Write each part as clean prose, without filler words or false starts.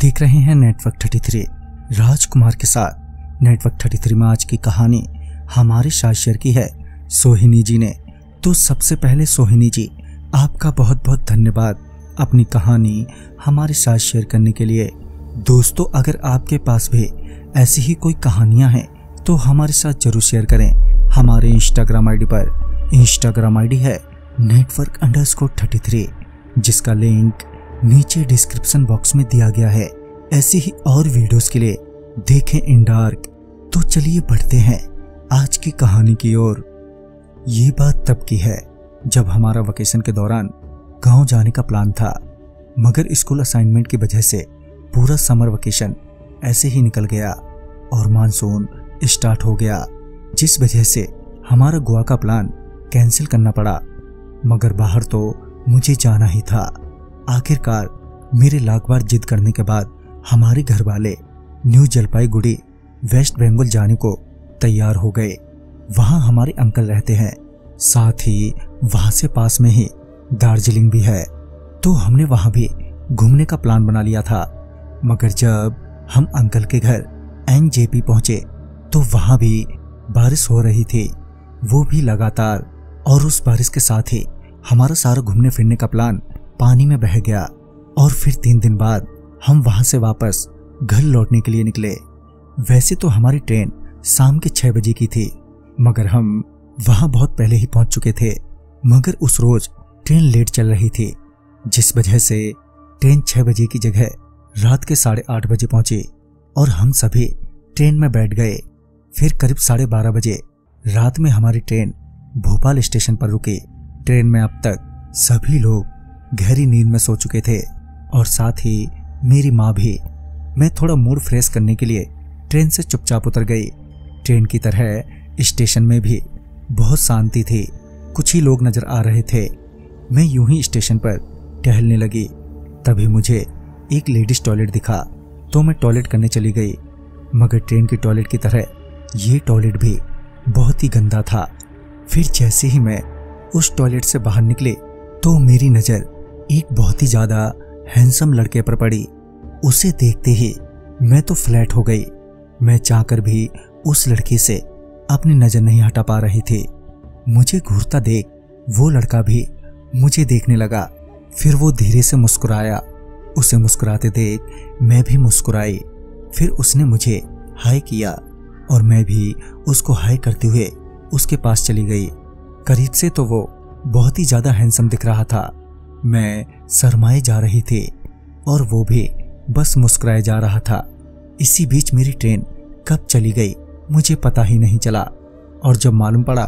देख रहे हैं नेटवर्क 33 राजकुमार के साथ। नेटवर्क 33 में आज की कहानी हमारे साथ शेयर की है सोहिनी जी ने। तो सबसे पहले सोहिनी जी, आपका बहुत बहुत धन्यवाद अपनी कहानी हमारे साथ शेयर करने के लिए। दोस्तों, अगर आपके पास भी ऐसी ही कोई कहानियां हैं तो हमारे साथ जरूर शेयर करें। हमारे इंस्टाग्राम आईडी पर, इंस्टाग्राम आईडी है network_33, जिसका लिंक नीचे डिस्क्रिप्शन बॉक्स में दिया गया है। ऐसी ही और वीडियोस के लिए देखें इन डार्क। तो चलिए बढ़ते हैं आज की कहानी की ओर। ये बात तब की है जब हमारा वेकेशन के दौरान गांव जाने का प्लान था, मगर स्कूल असाइनमेंट की वजह से पूरा समर वेकेशन ऐसे ही निकल गया और मानसून स्टार्ट हो गया, जिस वजह से हमारा गोवा का प्लान कैंसिल करना पड़ा। मगर बाहर तो मुझे जाना ही था। आखिरकार मेरे लाख बार जिद करने के बाद हमारे घर वाले न्यू जलपाईगुड़ी वेस्ट बंगाल जाने को तैयार हो गए। वहां हमारे अंकल रहते हैं, साथ ही वहां से पास में ही दार्जिलिंग भी है। तो हमने वहां भी घूमने का प्लान बना लिया था। मगर जब हम अंकल के घर NJP पहुंचे तो वहां भी बारिश हो रही थी, वो भी लगातार। और उस बारिश के साथ ही हमारा सारा घूमने फिरने का प्लान पानी में बह गया। और फिर 3 दिन बाद हम वहां से वापस घर लौटने के लिए निकले। वैसे तो हमारी ट्रेन शाम के 6 बजे की थी, मगर हम वहां बहुत पहले ही पहुंच चुके थे। मगर उस रोज ट्रेन लेट चल रही थी, जिस वजह से ट्रेन 6 बजे की जगह रात के 8:30 बजे पहुंची और हम सभी ट्रेन में बैठ गए। फिर करीब 12:30 बजे रात में हमारी ट्रेन भोपाल स्टेशन पर रुकी। ट्रेन में अब तक सभी लोग गहरी नींद में सो चुके थे और साथ ही मेरी माँ भी। मैं थोड़ा मूड फ्रेश करने के लिए ट्रेन से चुपचाप उतर गई। ट्रेन की तरह स्टेशन में भी बहुत शांति थी, कुछ ही लोग नजर आ रहे थे। मैं यूं ही स्टेशन पर टहलने लगी, तभी मुझे एक लेडीज टॉयलेट दिखा तो मैं टॉयलेट करने चली गई। मगर ट्रेन की टॉयलेट की तरह ये टॉयलेट भी बहुत ही गंदा था। फिर जैसे ही मैं उस टॉयलेट से बाहर निकले तो मेरी नजर एक बहुत ही ज्यादा हैंडसम लड़के पर पड़ी। उसे देखते ही मैं तो फ्लैट हो गई। मैं चाहकर भी उस लड़के से अपनी नजर नहीं हटा पा रही थी। मुझे घूरता देख वो लड़का भी मुझे देखने लगा। फिर वो धीरे से मुस्कुराया। उसे मुस्कुराते देख मैं भी मुस्कुराई। फिर उसने मुझे हाय किया और मैं भी उसको हाय करते हुए उसके पास चली गई। करीब से तो वो बहुत ही ज्यादा हैंडसम दिख रहा था। मैं शर्माए जा रही थी और वो भी बस मुस्कुराए जा रहा था। इसी बीच मेरी ट्रेन कब चली गई मुझे पता ही नहीं चला। और जब मालूम पड़ा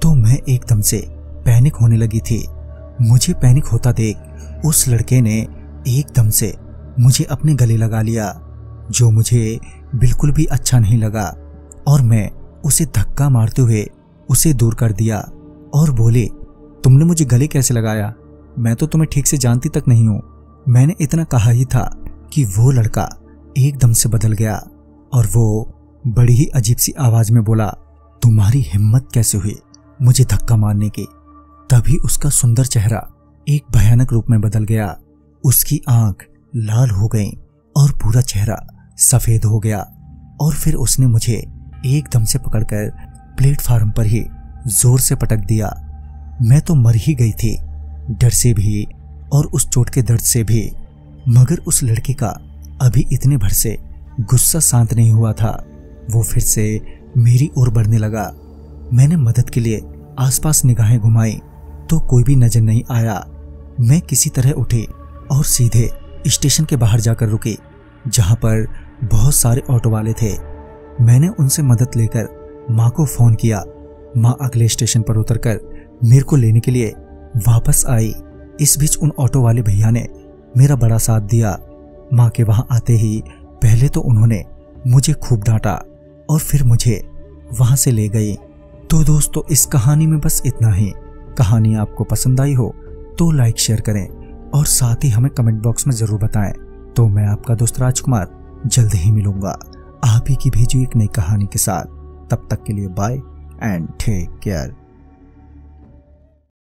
तो मैं एकदम से पैनिक होने लगी थी। मुझे पैनिक होता देख उस लड़के ने एकदम से मुझे अपने गले लगा लिया, जो मुझे बिल्कुल भी अच्छा नहीं लगा। और मैं उसे धक्का मारते हुए उसे दूर कर दिया और बोले, तुमने मुझे गले कैसे लगाया? मैं तो तुम्हें ठीक से जानती तक नहीं हूं। मैंने इतना कहा ही था कि वो लड़का एकदम से बदल गया और वो बड़ी ही अजीब सी आवाज में बोला, तुम्हारी हिम्मत कैसे हुई मुझे धक्का मारने की? तभी उसका सुंदर चेहरा एक भयानक रूप में बदल गया। उसकी आंख लाल हो गई और पूरा चेहरा सफेद हो गया। और फिर उसने मुझे एकदम से पकड़कर प्लेटफार्म पर ही जोर से पटक दिया। मैं तो मर ही गई थी, डर से भी और उस चोट के दर्द से भी। मगर उस लड़के का अभी इतने भर से गुस्सा शांत नहीं हुआ था। वो फिर से मेरी ओर बढ़ने लगा। मैंने मदद के लिए आसपास निगाहें घुमाई तो कोई भी नजर नहीं आया। मैं किसी तरह उठी और सीधे स्टेशन के बाहर जाकर रुकी, जहां पर बहुत सारे ऑटो वाले थे। मैंने उनसे मदद लेकर माँ को फोन किया। माँ अगले स्टेशन पर उतरकर मेरे को लेने के लिए वापस आई। इस बीच उन ऑटो वाले भैया ने मेरा बड़ा साथ दिया। माँ के वहां आते ही पहले तो उन्होंने मुझे खूब डांटा और फिर मुझे वहां से ले गई। तो दोस्तों, इस कहानी में बस इतना ही। कहानी आपको पसंद आई हो तो लाइक शेयर करें और साथ ही हमें कमेंट बॉक्स में जरूर बताएं। तो मैं आपका दोस्त राजकुमार जल्द ही मिलूंगा आप ही की भेजी एक नई कहानी के साथ। तब तक के लिए बाय एंड टेक केयर।